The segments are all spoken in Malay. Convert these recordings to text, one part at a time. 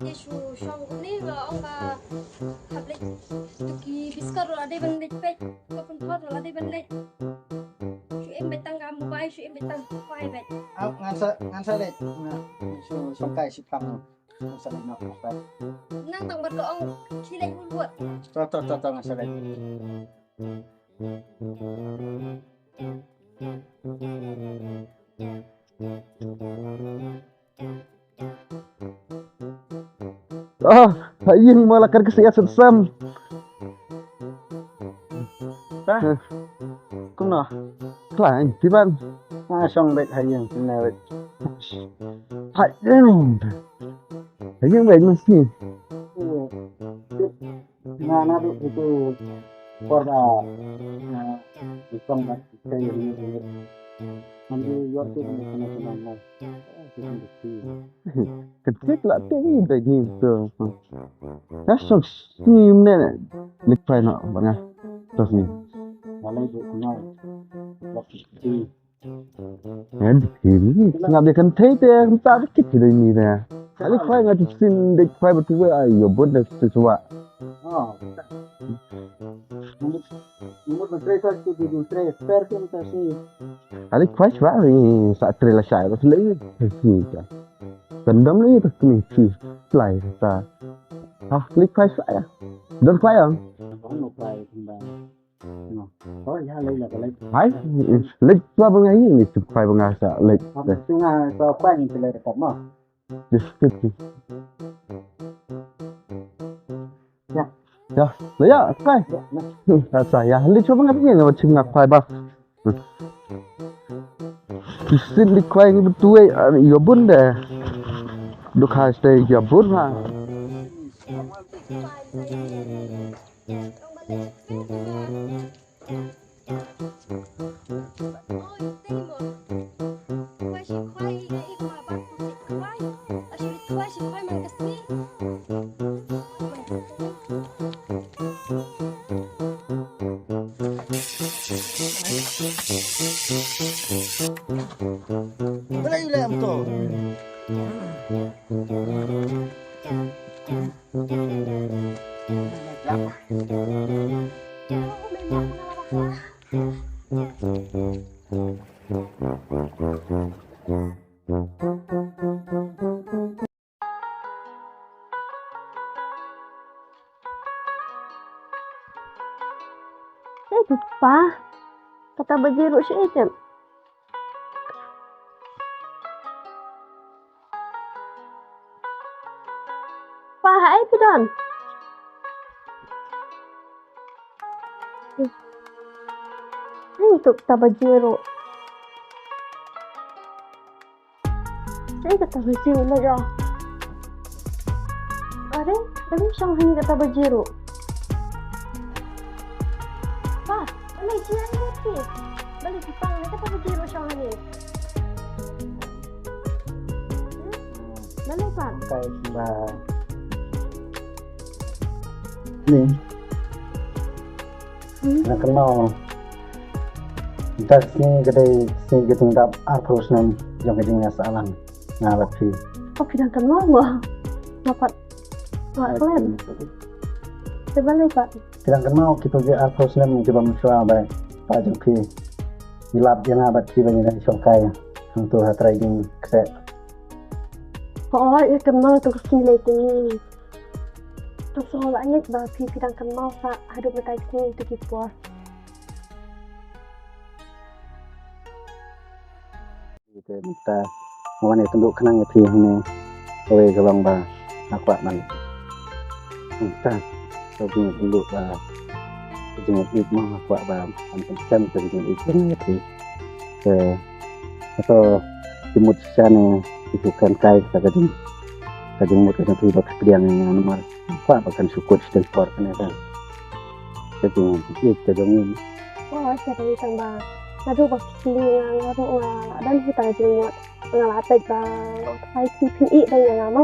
Isu syong ni ba ang ka hablik tuki biskar ro ade ban lit pet ko pun thor ro ade ban lit shu em betang ka mobile shu em betang file bet ngan sa let na so songkai si pang sa let no pa nang tang ber ko ang kilek buat to ngan sa let Haying malakan kesehatan sam. Cũng nào. Lại thì bạn. song bet hayang na bet Haying vậy mà gì? na du itu porda song bet kay nanti yo tu na Kecil lah tinggi dah gitu. Nah, so sim nè. Lịch phải nọ bạn nha. Terus nih. malay du na waktu Ini nggak akan thấy thế, chúng ta biết cái gì này nè. Lịch phải nggak xin lịch phải betul ayo buat deh sesuatu. Nomor berapa itu di tre per kita sih Lịch phải quá thì saat terlalu saya terus lấy gì cả. Kendam lagi terus nih lại ta. Lịch phải saya. Đơn phải không? có một vài thằng có giá lấy là cái lấy Phải, lịch qua bên ấy lịch phải bên ngay sợ lịch. chúng ta có quanh thì lấy được mà Ya, ya, kai. Saya lịch coba ngapain nggak macam ngapain bah. Kisin lịch quay cái betul ya bun deh. Duk hai stay ya bun ha. Boleh lah betul. lupa kata berjeruk syaitan. Pahai tu don. Ini untuk kata berjeruk. Ini kata berjeruk lah dah. Ada macam ni kata berjeruk. Pak, balik siang ni. Balik Jepang ni kata berjeruk macam ni. Balik Pak. Kayak mbak nih nak kenal kita sini kita nggak approach nam yang kedingnya salah ngalat sih Kau bilang kenal wah. Dapat kalian. Sebalik Pak. kita kenal kita je approach nam coba mencoba baik Pak Jumpi dilap yang abad sih banyak dari songkai untuk trading set. Oh, ya kenal tu kesini tu. Terus soalnya sebab kita kenal Pak ada betai sini tu kipuas. Kita mau nih tunduk kenang ya ini oleh gelang bah aku man kita tapi tunduk bah jangan ikmah aku bah macam jangan ikmah ya atau timut sana itu kan kai kajeng mut kajeng tu bak piang yang nomor apa bahkan syukur sedang sport kan ada jadi itu kajeng Oh, saya tadi tambah. Nadu bak piang nadu dan kita jenggot ngelatih bang. Saya PPE dan yang apa?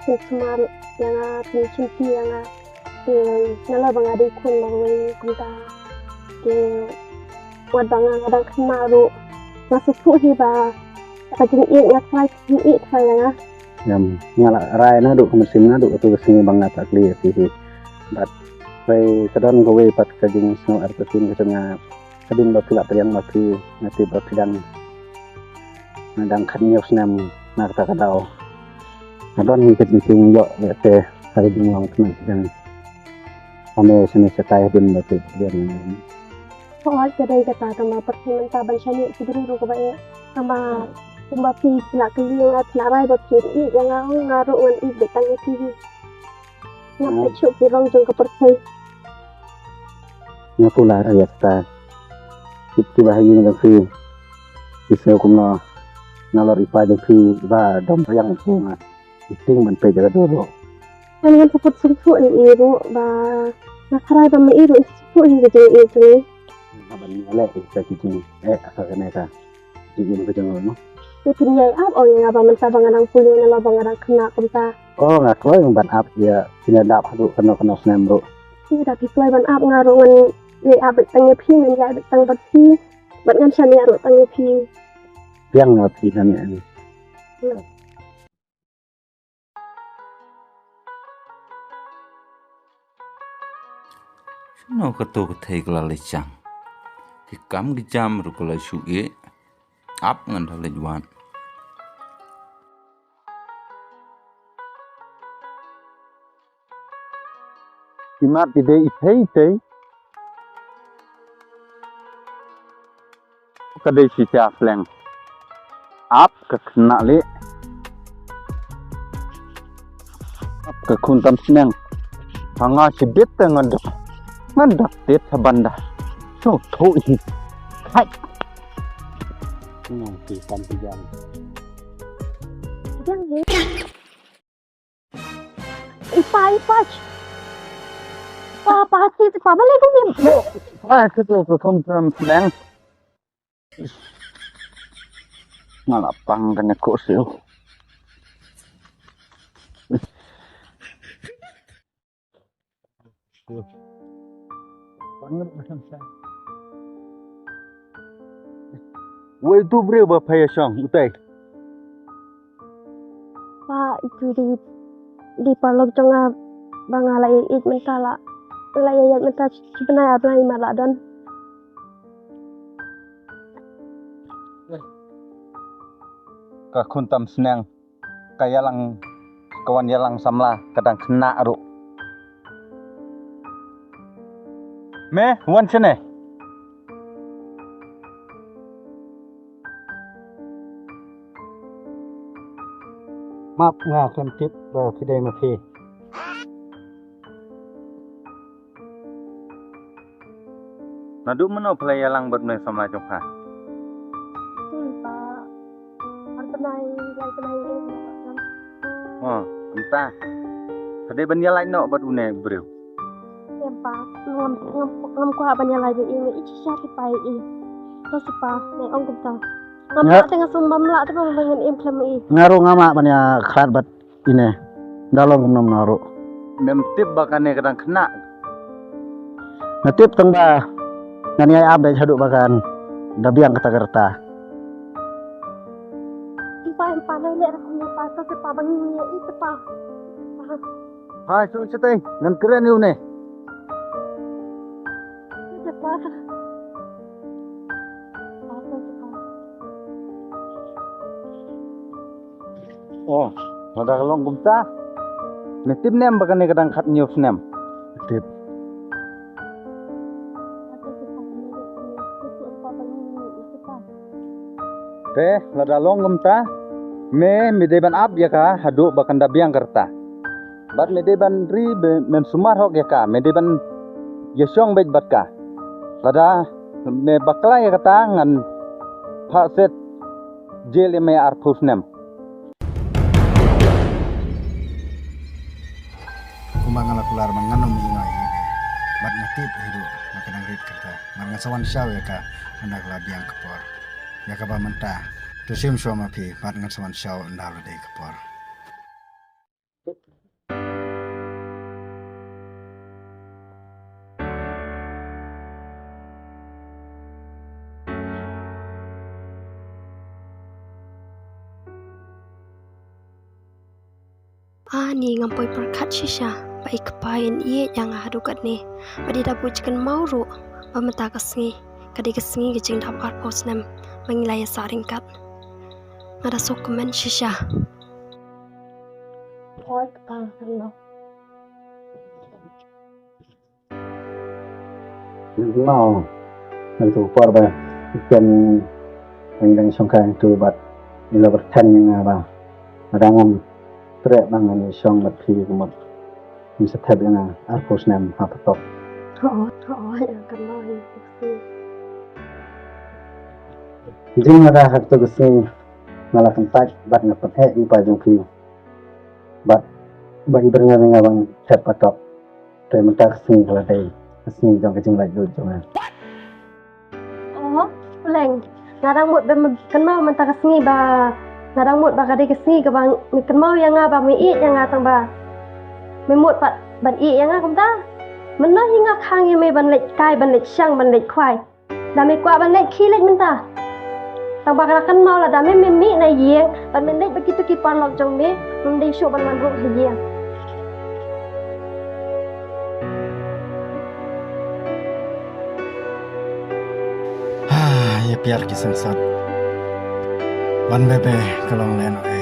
Semar yang PPE yang nala bang ada kun bang kunta. Buat bang ada kemaru. Masuk tu sih bang. Kajeng iya saya PPE saya yang nyala rai na duk mesin na duk tu kesini banget tak lihat sih batไปกระดอนก็เวปัดกระจิงสโนว์อาร์ตซินก็จะงากระดินบักหลับยังบักที่นาทีบักดังดังขันเงียบสนามนักตะกระดาวกระดอนมีกระจิงจริงเยอะเลยแต่กระดิงลองขึ้นกันทำให้สนิทสไตล์ดินบักติดเดือนนี้ soal kedai kata tama pertimenta banshani kiburu ko ba tama kumba pi la kili at la rai ba pi I yang ngaru ngan I betang pi ngap pe chu pi rong jong ka pertai nya pula ayat ta itu bahayu dengan fi bisa kumno nalor ipa de fi ba dom yang sunga ting man pe jaga dulu ngan support sumpu ni iru ba nakarai ba mai iru sumpu ni ge itu aban le kita kicing akan neka jigin ke jangan no ni pinyai ap o yang ba menta bangarang pulu na bangarang kena kumta oh nggak kau yang ban up ya punya dap hadu kena senam bro ni da pi play ban ap ngaru ngan ni ap betang pi ngan ya betang bat pi bat ngan shani aru tang pi yang nggak pidan ya ini nó có tô thầy là lấy chăng thì cắm cái chăm rồi có lấy sụi ghế áp ngân thật là juan Imat ide ite kadai si tia fleng ap ke kena le ap ke kuntam senang hanga sidit ngandak tet sabanda so tho hi hai no ti tam ti jam yang ni ipa pa si pa ba le ko ni ke to kuntam senang ngalapang kena ko siu banget macam saya woi tu bre ba phaya song utai pa itu di palok jonga bangala it mentala la ya menta sebenarnya apa yang malah dan ka kuntam senang kaya lang kawan yalang samla kadang kena ru me wan chene map nga kan tip ba kidai ma phi nadu mano play yalang bat me samla jokha pa artanai ini oh entah kidai ban yalai no bat une bro pa ngam kwa banyak lagi ini ichi siapa pai I terus pa nek ong kumta ngam tengah sumbam la tu bangen implement I ngaru ngama banya khat bat ine dalong kumnom naru mem tip bakane kadang kena natip tengba ngani ai abe hadu bakan dabiang kata kerta pa lele aku pa terus pa bangen itu pa hai su chitai ngan keren ni une oh ada kalong kumta netip nem bakane kadang khat news nem tip te lada long kumta me medeban ab ya ka hadu bakan dabiang kerta bat medeban ri men sumar hok ya ka medeban yesong bet bat ka lada me bakla ya kata ngan pha set jele me arpus nem kumangala kular manganom inoi bat ngatip hidu makanang rit kata manga sawan syaw ya ka anak labiang kepor ya ka ba menta tusim suama pi bat ngat sawan syaw ndalo dei kepor Ani ngampoi perkat shisha baik kepain iye yang hadukat ni badi dapu cikan mauru pamata kasngi kadi kasngi gijing dap arpos nem mengilaya saringkat ngada sokumen shisha oi kepang lo mau itu korban ikan yang songkang itu bat ila bertan yang apa adangan trek bangan song bat pi kumot bisa tab yang arpos nem apa top yang kan mau ini jing ada hak tu kesini malah tempat bat ngapat he di pajung pi bat bagi bernyawa ngabang tab patop te mentak kesini kalau day kesini jong kecing lagi jong leng ngarang mut kan mau mentah kesini ba ngarang mut ba kadi kesini ke bang kan mau yang ngaba mi i yang ngatang ba mi mut pat ban i yang ngam ta menah hingga khang yang me ban lek kai ban lek syang ban lek khwai da mi kwa ban lek khi lek menta tang ba kan mau la da mi mi na yeng ban men lek begitu ki pan lok jong mi mum di shu ban man ru yeng ya biar kisah sat ban bebe kalau leno